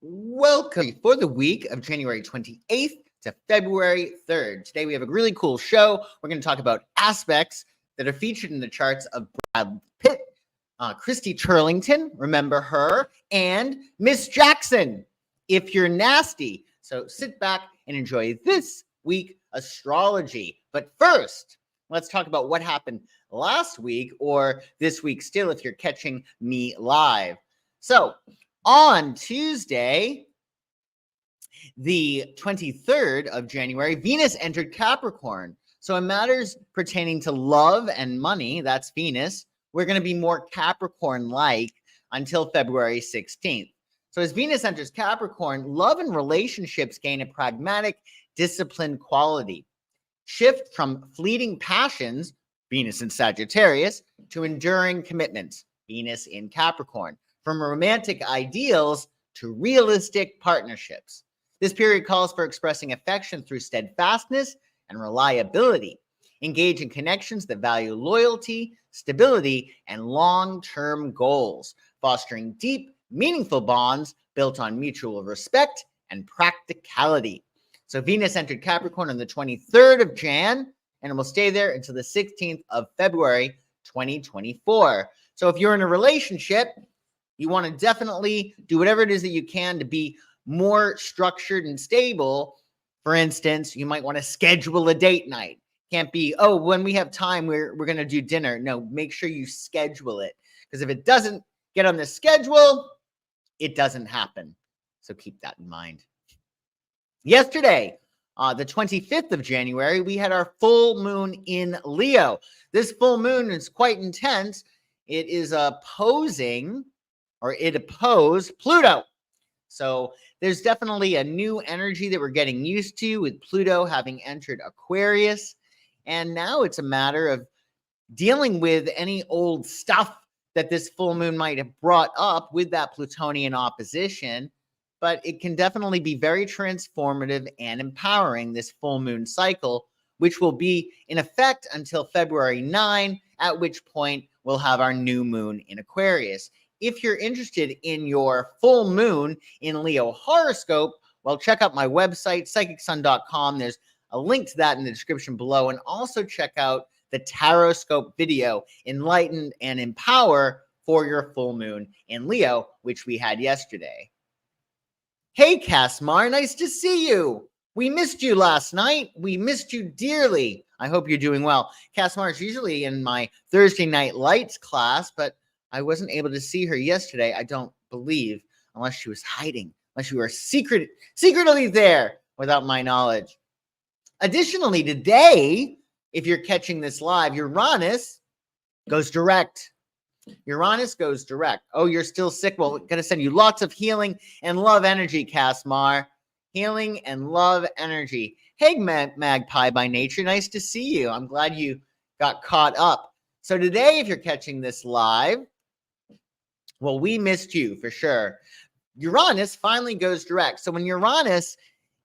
Welcome for the week of January 28th to February 3rd. Today we have a really cool show. We're going to talk about aspects that are featured in the charts of Brad Pitt, Christy Turlington, remember her, and Miss Jackson, if you're nasty. So sit back and enjoy this week astrology. But first, let's talk about what happened last week or this week still if you're catching me live. So on Tuesday, the 23rd of January, Venus entered Capricorn. So in matters pertaining to love and money, that's Venus, we're going to be more Capricorn-like until February 16th. So as Venus enters Capricorn, love and relationships gain a pragmatic, disciplined quality. Shift from fleeting passions, Venus in Sagittarius, to enduring commitments, Venus in Capricorn. From romantic ideals to realistic partnerships. This period calls for expressing affection through steadfastness and reliability. Engage in connections that value loyalty, stability, and long-term goals, fostering deep, meaningful bonds built on mutual respect and practicality. So Venus entered Capricorn on the 23rd of Jan, and it will stay there until the 16th of February, 2024. So if you're in a relationship, you want to definitely do whatever it is that you can to be more structured and stable. For instance, you might want to schedule a date night. Can't be, oh, when we have time, we're going to do dinner. No, make sure you schedule it. Because if it doesn't get on the schedule, it doesn't happen. So keep that in mind. Yesterday, the 25th of January, we had our full moon in Leo. This full moon is quite intense. It is it opposed Pluto. So there's definitely a new energy that we're getting used to with Pluto having entered Aquarius. And now it's a matter of dealing with any old stuff that this full moon might have brought up with that Plutonian opposition. But it can definitely be very transformative and empowering, this full moon cycle, which will be in effect until February 9, at which point we'll have our new moon in Aquarius. If you're interested in your full moon in Leo horoscope, well, check out my website, psychicsun.com. There's a link to that in the description below. And also check out the Taroscope video, Enlighten and Empower, for your full moon in Leo, which we had yesterday. Hey, Casmar, nice to see you. We missed you last night. We missed you dearly. I hope you're doing well. Casmar is usually in my Thursday night lights class, but I wasn't able to see her yesterday, I don't believe, unless she was hiding, unless you were secretly there without my knowledge. Additionally, today, if you're catching this live, Uranus goes direct. Uranus goes direct. Oh, you're still sick? Well, I'm going to send you lots of healing and love energy, Casmar. Healing and love energy. Hey, Magpie by nature, nice to see you. I'm glad you got caught up. So today, if you're catching this live, well, we missed you for sure. Uranus finally goes direct. So when Uranus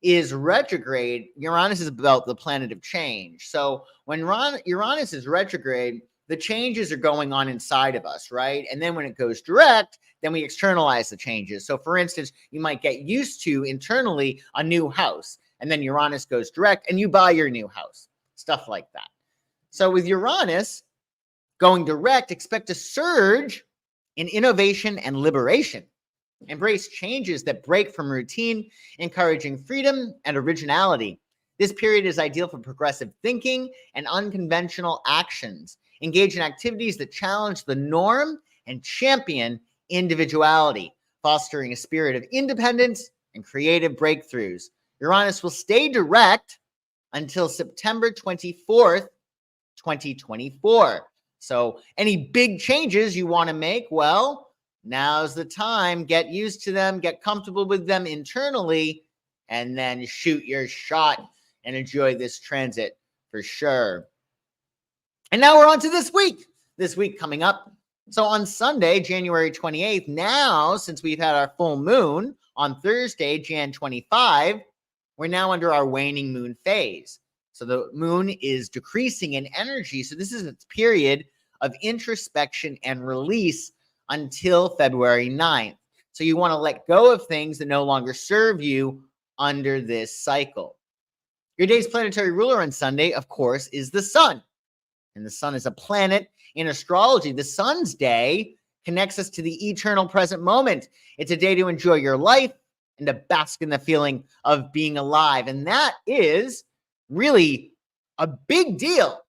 is retrograde, Uranus is about the planet of change. So when Uranus is retrograde, the changes are going on inside of us, right? And then when it goes direct, then we externalize the changes. So for instance, you might get used to internally a new house, and then Uranus goes direct and you buy your new house, stuff like that. So with Uranus going direct, expect a surge in innovation and liberation. Embrace changes that break from routine, encouraging freedom and originality. This period is ideal for progressive thinking and unconventional actions. Engage in activities that challenge the norm and champion individuality, fostering a spirit of independence and creative breakthroughs. Uranus will stay direct until September 24th, 2024. So any big changes you want to make, well, now's the time. Get used to them, get comfortable with them internally, and then shoot your shot and enjoy this transit for sure. And now we're on to this week. This week coming up. So on Sunday, January 28th, now, since we've had our full moon on Thursday, Jan 25, we're now under our waning moon phase. So the moon is decreasing in energy. So this is its period of introspection and release until February 9th. So you want to let go of things that no longer serve you under this cycle. Your day's planetary ruler on Sunday, of course, is the sun. And the sun is a planet in astrology. The sun's day connects us to the eternal present moment. It's a day to enjoy your life and to bask in the feeling of being alive. And that is really a big deal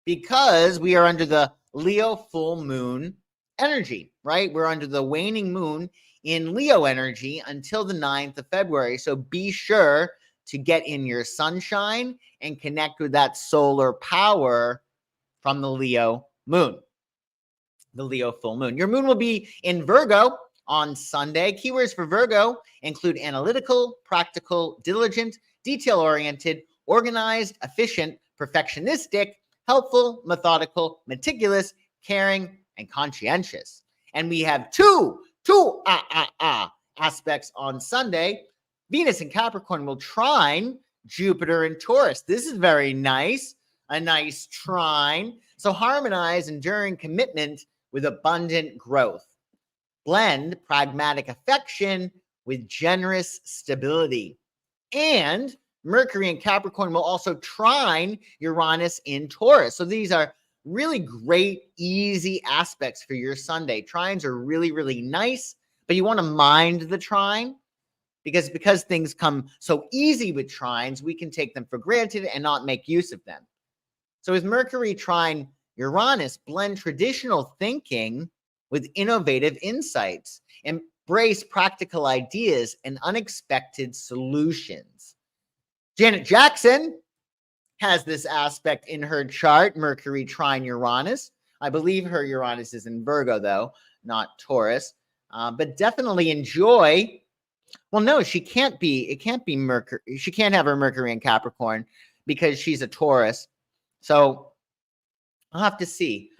because we are under the Leo full moon energy, right? We're under the waning moon in Leo energy until the 9th of February. So be sure to get in your sunshine and connect with that solar power from the Leo moon, the Leo full moon. Your moon will be in Virgo on Sunday. Keywords for Virgo include analytical, practical, diligent, detail-oriented, organized, efficient, perfectionistic, helpful, methodical, meticulous, caring, and conscientious. And we have two aspects on Sunday. Venus in Capricorn will trine Jupiter in Taurus. This is very nice, a nice trine. So harmonize enduring commitment with abundant growth. Blend pragmatic affection with generous stability. And Mercury in Capricorn will also trine Uranus in Taurus. So these are really great, easy aspects for your Sunday. Trines are really, really nice, but you want to mind the trine because things come so easy with trines, we can take them for granted and not make use of them. So with Mercury trine Uranus, blend traditional thinking with innovative insights. Embrace practical ideas and unexpected solutions. Janet Jackson has this aspect in her chart, Mercury trine Uranus. I believe her Uranus is in Virgo, though, not Taurus. But definitely enjoy. Well, no, she can't be. It can't be Mercury. She can't have her Mercury in Capricorn because she's a Taurus. So I'll have to see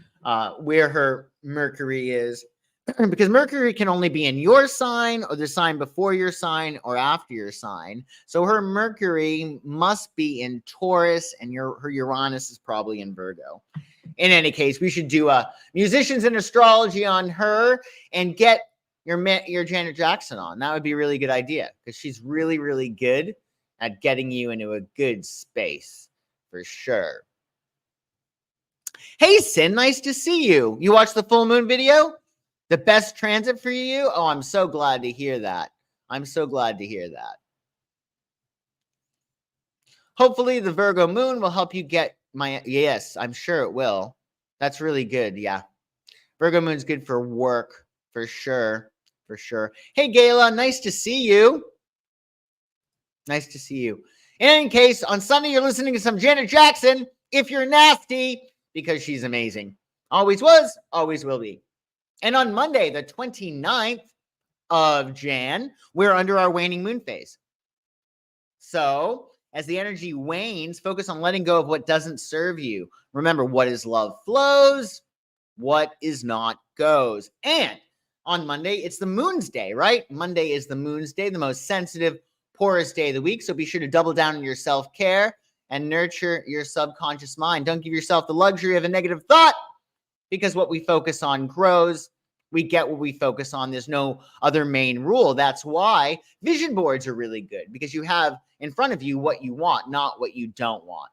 where her Mercury is because Mercury can only be in your sign or the sign before your sign or after your sign. So her Mercury must be in Taurus and her Uranus is probably in Virgo. In any case, we should do a musicians in astrology on her and get your Janet Jackson on. That would be a really good idea because she's really, really good at getting you into a good space for sure. Hey, Sin, nice to see you. You watched the full moon video? The best transit for you? Oh, I'm so glad to hear that. I'm so glad to hear that. Hopefully the Virgo moon will help you get yes, I'm sure it will. That's really good. Yeah. Virgo moon's good for work for sure. For sure. Hey, Gayla, nice to see you. Nice to see you. In any case, on Sunday, you're listening to some Janet Jackson if you're nasty because she's amazing. Always was, always will be. And on Monday, the 29th of Jan, we're under our waning moon phase. So as the energy wanes, focus on letting go of what doesn't serve you. Remember, what is love flows, what is not goes. And on Monday, it's the moon's day, right? Monday is the moon's day, the most sensitive, poorest day of the week. So be sure to double down on your self-care and nurture your subconscious mind. Don't give yourself the luxury of a negative thought because what we focus on grows. We get what we focus on. There's no other main rule. That's why vision boards are really good because you have in front of you what you want, not what you don't want.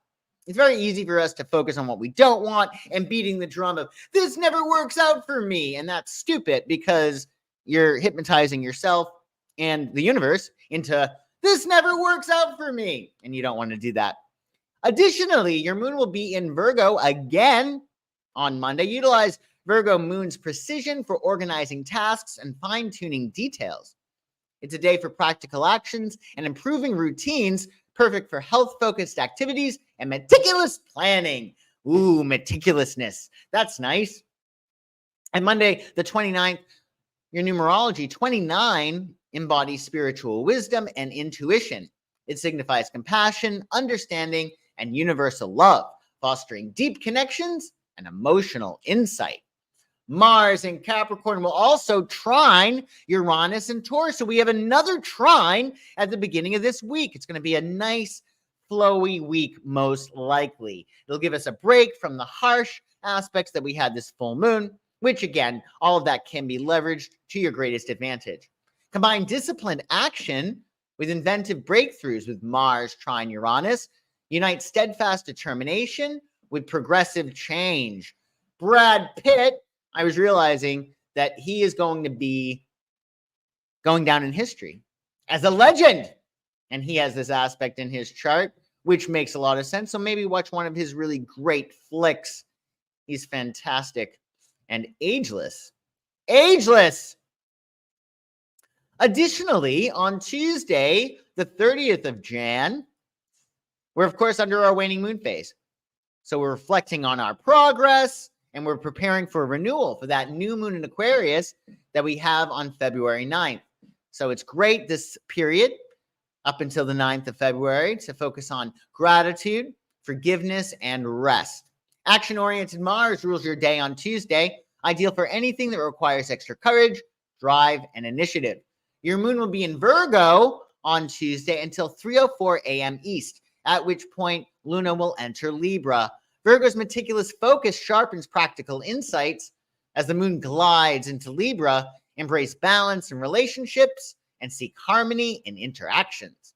It's very easy for us to focus on what we don't want and beating the drum of this never works out for me. And that's stupid because you're hypnotizing yourself and the universe into this never works out for me. And you don't want to do that. Additionally, your moon will be in Virgo again on Monday. Utilize Virgo moon's precision for organizing tasks and fine-tuning details. It's a day for practical actions and improving routines, perfect for health-focused activities and meticulous planning. Ooh, meticulousness. That's nice. And Monday, the 29th, your numerology, 29 embodies spiritual wisdom and intuition. It signifies compassion, understanding, and universal love, fostering deep connections and emotional insight. Mars in Capricorn will also trine Uranus and Taurus. So we have another trine at the beginning of this week. It's going to be a nice, flowy week, most likely. It'll give us a break from the harsh aspects that we had this full moon, which again, all of that can be leveraged to your greatest advantage. Combine disciplined action with inventive breakthroughs with Mars trine Uranus. Unite steadfast determination with progressive change. Brad Pitt, I was realizing that he is going to be going down in history as a legend. And he has this aspect in his chart, which makes a lot of sense. So maybe watch one of his really great flicks. He's fantastic and ageless. Ageless! Additionally, on Tuesday, the 30th of Jan, we're, of course, under our waning moon phase. So we're reflecting on our progress, and we're preparing for renewal for that new moon in Aquarius that we have on February 9th. So it's great this period up until the 9th of February to focus on gratitude, forgiveness, and rest. Action-oriented Mars rules your day on Tuesday, ideal for anything that requires extra courage, drive, and initiative. Your moon will be in Virgo on Tuesday until 3:04 a.m. East, at which point Luna will enter Libra. Virgo's meticulous focus sharpens practical insights as the moon glides into Libra. Embrace balance in relationships and seek harmony in interactions.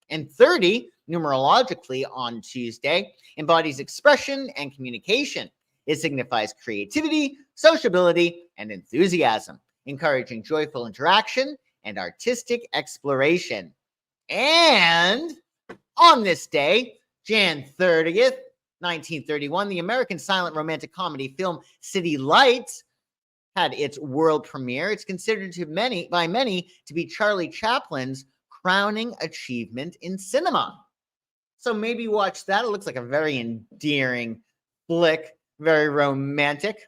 And 30, numerologically on Tuesday, embodies expression and communication. It signifies creativity, sociability, and enthusiasm, encouraging joyful interaction and artistic exploration. And on this day, Jan 30th, 1931, the American silent romantic comedy film City Lights had its world premiere. It's considered by many to be Charlie Chaplin's crowning achievement in cinema. So maybe watch that. It looks like a very endearing flick, very romantic.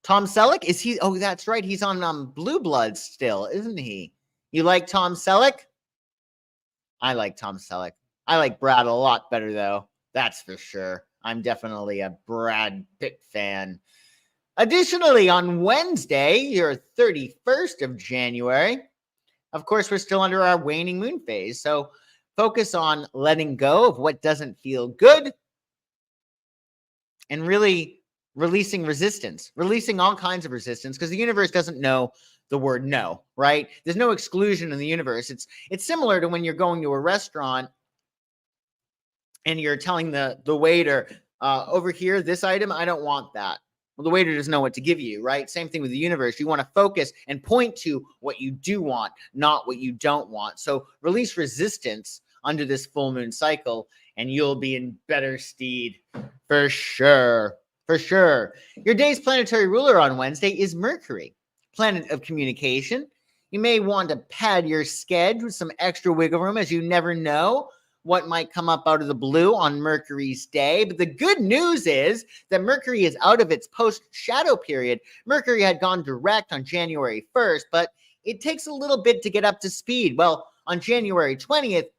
Tom Selleck, is he? Oh, that's right. He's on Blue Bloods still, isn't he? You like Tom Selleck? I like Tom Selleck. I like Brad a lot better, though. That's for sure. I'm definitely a Brad Pitt fan. Additionally, on Wednesday, your 31st of January, of course, we're still under our waning moon phase. So focus on letting go of what doesn't feel good and really releasing resistance, releasing all kinds of resistance, because the universe doesn't know the word no, right? There's no exclusion in the universe. It's similar to when you're going to a restaurant and you're telling the waiter, over here, this item, I don't want that. Well, the waiter doesn't know what to give you, right? Same thing with the universe. You want to focus and point to what you do want, not what you don't want. So release resistance under this full moon cycle, and you'll be in better stead for sure. For sure. Your day's planetary ruler on Wednesday is Mercury, planet of communication. You may want to pad your schedule with some extra wiggle room, as you never know what might come up out of the blue on Mercury's day. But the good news is that Mercury is out of its post-shadow period. Mercury had gone direct on January 1st, but it takes a little bit to get up to speed. Well, on January 20th,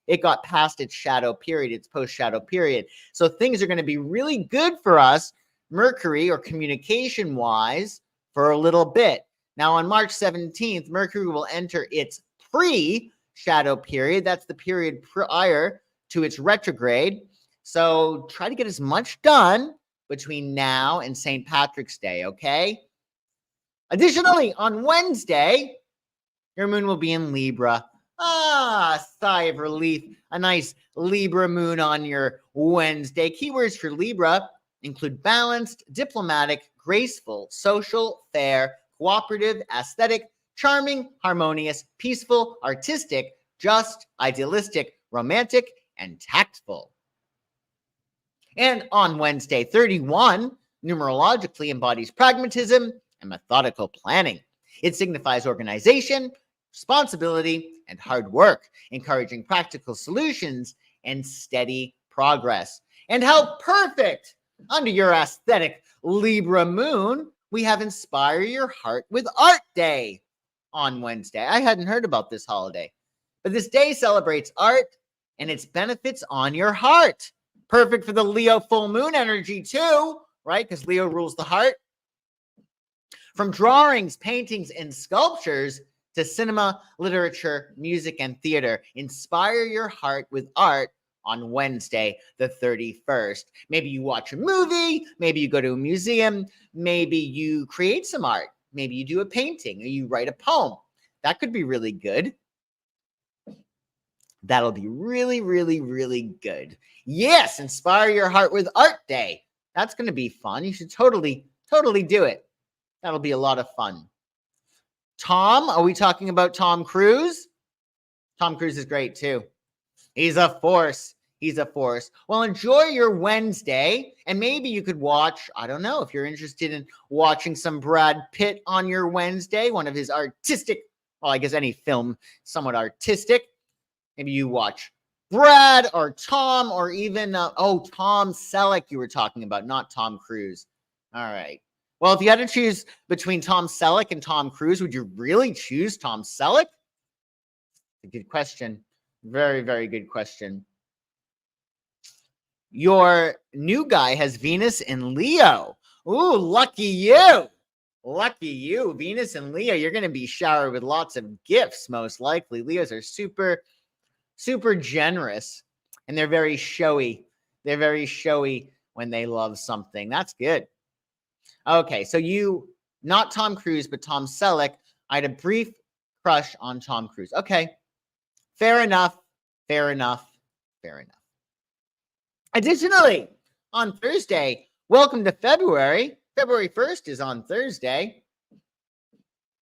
it got past its shadow period, its post-shadow period. So things are going to be really good for us, Mercury, or communication-wise, for a little bit. Now, on March 17th, Mercury will enter its pre-shadow period. That's the period prior to its retrograde. So try to get as much done between now and St. Patrick's Day, okay? Additionally, on Wednesday, your moon will be in Libra. Sigh of relief. A nice Libra moon on your Wednesday. Keywords for Libra include balanced, diplomatic, graceful, social, fair, cooperative, aesthetic, charming, harmonious, peaceful, artistic, just, idealistic, romantic, and tactful. And on Wednesday, 31, numerologically embodies pragmatism and methodical planning. It signifies organization, responsibility, and hard work, encouraging practical solutions and steady progress. And how perfect! Under your aesthetic Libra moon, we have Inspire Your Heart with Art Day on Wednesday. I hadn't heard about this holiday, but this day celebrates art and its benefits on your heart. Perfect for the Leo full moon energy too, right? Because Leo rules the heart. From drawings, paintings, and sculptures to cinema, literature, music, and theater, inspire your heart with art on Wednesday, the 31st. Maybe you watch a movie, maybe you go to a museum, maybe you create some art, Maybe you do a painting or you write a poem. That could be really good. That'll be really, really, really good. Yes, inspire your heart with art day. That's going to be fun. You should totally do it. That'll be a lot of fun. Tom, are we talking about Tom Cruise? Tom Cruise is great too. He's a force. He's a force. Well, enjoy your Wednesday, and maybe you could watch, I don't know, if you're interested in watching some Brad Pitt on your Wednesday, one of his artistic, well, I guess any film somewhat artistic. Maybe you watch Brad or Tom or even, Tom Selleck you were talking about, not Tom Cruise. All right. Well, if you had to choose between Tom Selleck and Tom Cruise, would you really choose Tom Selleck? A good question. Very, very good question. Your new guy has Venus in Leo. Ooh, lucky you. Lucky you. Venus and Leo, you're going to be showered with lots of gifts, most likely. Leos are super generous, and they're very showy. They're very showy when they love something. That's good. Okay, so you, not Tom Cruise, but Tom Selleck. I had a brief crush on Tom Cruise. Okay, fair enough. Additionally, on Thursday, welcome to February. February 1st is on Thursday.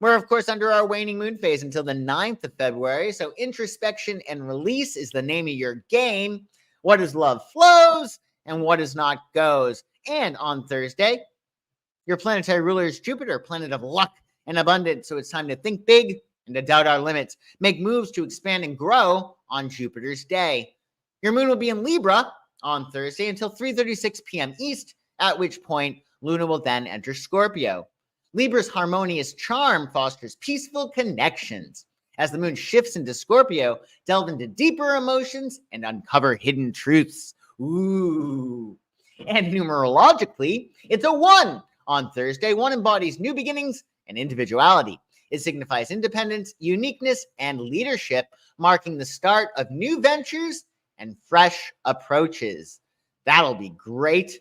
We're, of course, under our waning moon phase until the 9th of February. So introspection and release is the name of your game. What is love flows and what is not goes. And on Thursday, your planetary ruler is Jupiter, planet of luck and abundance. So it's time to think big and to doubt our limits. Make moves to expand and grow on Jupiter's day. Your moon will be in Libra on Thursday until 3:36 p.m. East, at which point Luna will then enter Scorpio. Libra's harmonious charm fosters peaceful connections. As the moon shifts into Scorpio, delve into deeper emotions and uncover hidden truths. Ooh. And numerologically, it's a 1 on Thursday. 1 embodies new beginnings and individuality. It signifies independence, uniqueness, and leadership, marking the start of new ventures and fresh approaches. That'll be great.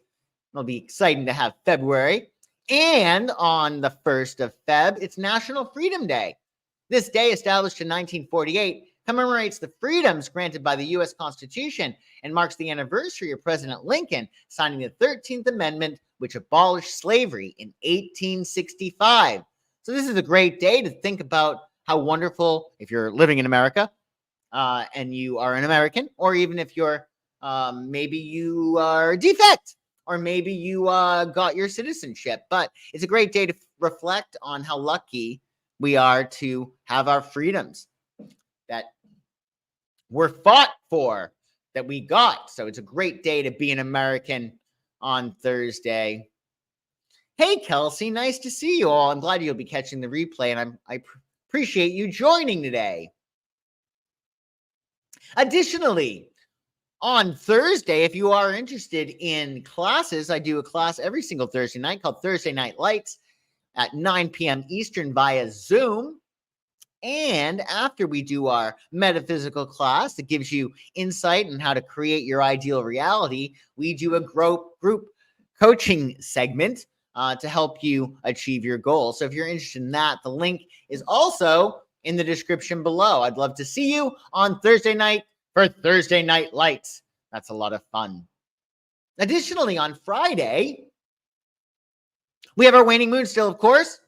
It'll be exciting to have February. And on the 1st of Feb, it's National Freedom Day. This day, established in 1948, commemorates the freedoms granted by the U.S. Constitution and marks the anniversary of President Lincoln signing the 13th Amendment, which abolished slavery in 1865. So this is a great day to think about how wonderful, if you're living in America and you are an American, or even if you're maybe you are a defect, or maybe you got your citizenship. But it's a great day to reflect on how lucky we are to have our freedoms that were fought for, that we got. So it's a great day to be an American on Thursday. Hey, Kelsey, nice to see you all. I'm glad you'll be catching the replay, and I appreciate you joining today. Additionally, on Thursday, if you are interested in classes, I do a class every single Thursday night called Thursday Night Lights at 9 p.m. Eastern via Zoom. And after we do our metaphysical class that gives you insight on how to create your ideal reality, we do a group coaching segment to help you achieve your goals. So if you're interested in that, the link is also in the description below. I'd love to see you on Thursday night for Thursday Night Lights. That's a lot of fun. Additionally, on Friday, we have our waning moon still, of course.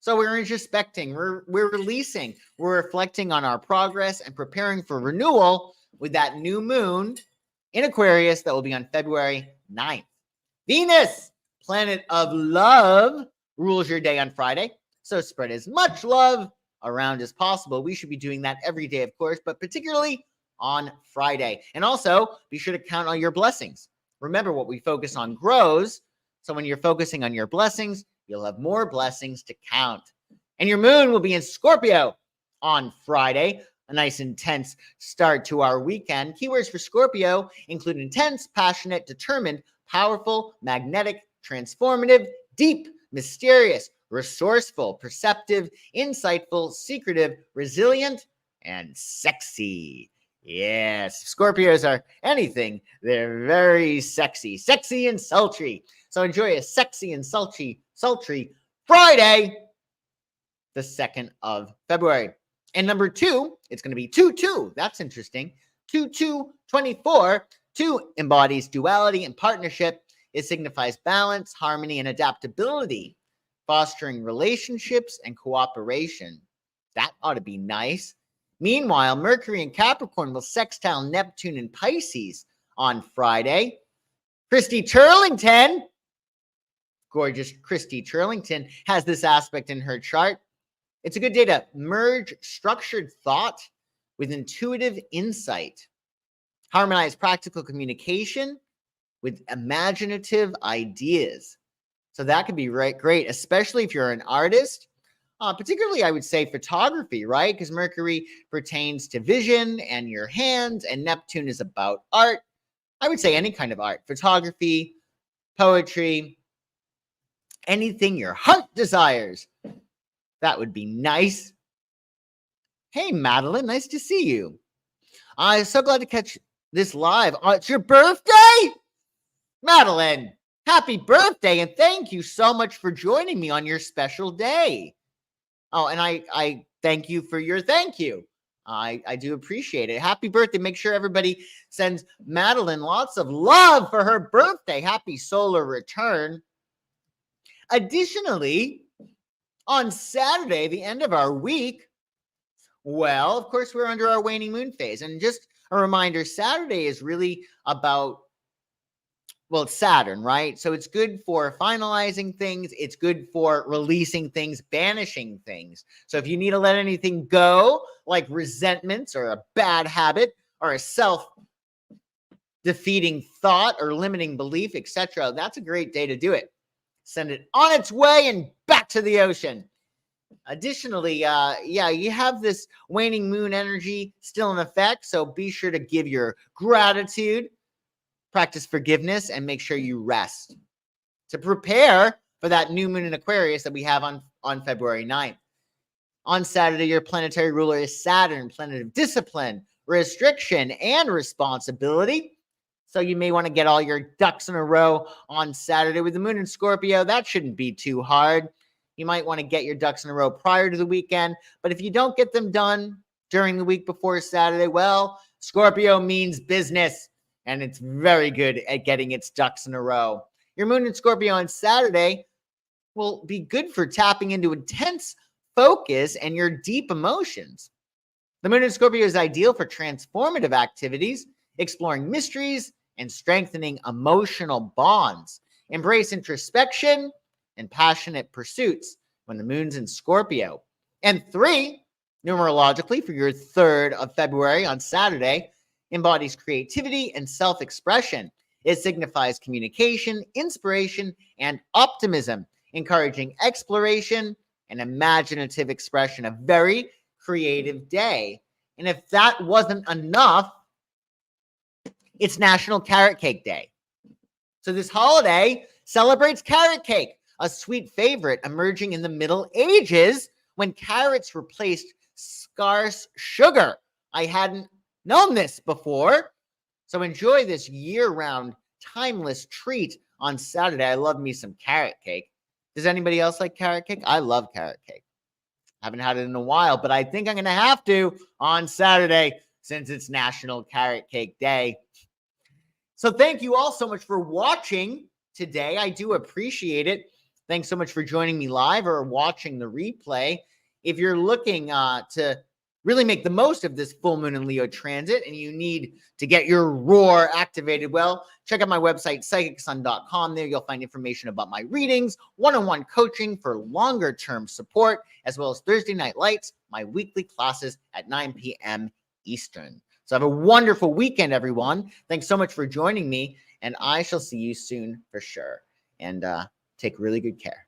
So we're introspecting, we're releasing, we're reflecting on our progress and preparing for renewal with that new moon in Aquarius that will be on February 9th. Venus, planet of love, rules your day on Friday. So spread as much love around as possible. We should be doing that every day, of course, but particularly on Friday. And also, be sure to count on your blessings. Remember, what we focus on grows. So when you're focusing on your blessings, you'll have more blessings to count. And your moon will be in Scorpio on Friday. A nice intense start to our weekend. Keywords for Scorpio include intense, passionate, determined, powerful, magnetic, transformative, deep, mysterious, resourceful, perceptive, insightful, secretive, resilient, and sexy. Yes, Scorpios are anything. They're very sexy and sultry. So enjoy a sexy and sultry Friday. the 2nd of February. And number 2, it's going to be 2-2. That's interesting. 2-2-24. 2 embodies duality and partnership. It signifies balance, harmony, and adaptability, fostering relationships and cooperation. That ought to be nice. Meanwhile, Mercury and Capricorn will sextile Neptune and Pisces on Friday. Christy Turlington, gorgeous Christy Turlington, has this aspect in her chart. It's a good day to merge structured thought with intuitive insight, harmonize practical communication with imaginative ideas. So that could be great, especially if you're an artist. Particularly, I would say photography, right? Because Mercury pertains to vision and your hands, and Neptune is about art. I would say any kind of art, photography, poetry, anything your heart desires. That would be nice. Hey, Madeline, nice to see you. I'm so glad to catch this live. Oh, it's your birthday? Madeline, happy birthday, and thank you so much for joining me on your special day. Oh, and I thank you for your thank you. I do appreciate it. Happy birthday. Make sure everybody sends Madeline lots of love for her birthday. Happy solar return. Additionally, on Saturday, the end of our week, well, of course, we're under our waning moon phase. And just a reminder, Saturday is really about, well, it's Saturn, right? So it's good for finalizing things. It's good for releasing things, banishing things. So if you need to let anything go, like resentments or a bad habit or a self-defeating thought or limiting belief, etc., that's a great day to do it. Send it on its way and back to the ocean. Additionally, you have this waning moon energy still in effect. So be sure to give your gratitude, practice forgiveness, and make sure you rest to prepare for that new moon in Aquarius that we have on February 9th. On Saturday, your planetary ruler is Saturn, planet of discipline, restriction, and responsibility. So you may want to get all your ducks in a row on Saturday with the moon in Scorpio. That shouldn't be too hard. You might want to get your ducks in a row prior to the weekend. But if you don't get them done during the week before Saturday, well, Scorpio means business. And it's very good at getting its ducks in a row. Your moon in Scorpio on Saturday will be good for tapping into intense focus and your deep emotions. The moon in Scorpio is ideal for transformative activities, exploring mysteries, and strengthening emotional bonds. Embrace introspection and passionate pursuits when the moon's in Scorpio. And 3, numerologically, for your 3rd of February on Saturday, embodies creativity and self-expression. It signifies communication, inspiration, and optimism, encouraging exploration and imaginative expression. A very creative day. And if that wasn't enough, it's National Carrot Cake Day. So this holiday celebrates carrot cake, a sweet favorite emerging in the Middle Ages when carrots replaced scarce sugar. I hadn't known this before. So enjoy this year-round, timeless treat on Saturday. I love me some carrot cake. Does anybody else like carrot cake? I love carrot cake. Haven't had it in a while, but I think I'm going to have to on Saturday since it's National Carrot Cake Day. So thank you all so much for watching today. I do appreciate it. Thanks so much for joining me live or watching the replay. If you're looking to really make the most of this full moon in Leo transit and you need to get your roar activated, well, check out my website, psychicsun.com. There you'll find information about my readings, one-on-one coaching for longer-term support, as well as Thursday Night Lights, my weekly classes at 9 p.m. Eastern. So have a wonderful weekend, everyone. Thanks so much for joining me, and I shall see you soon for sure. And take really good care.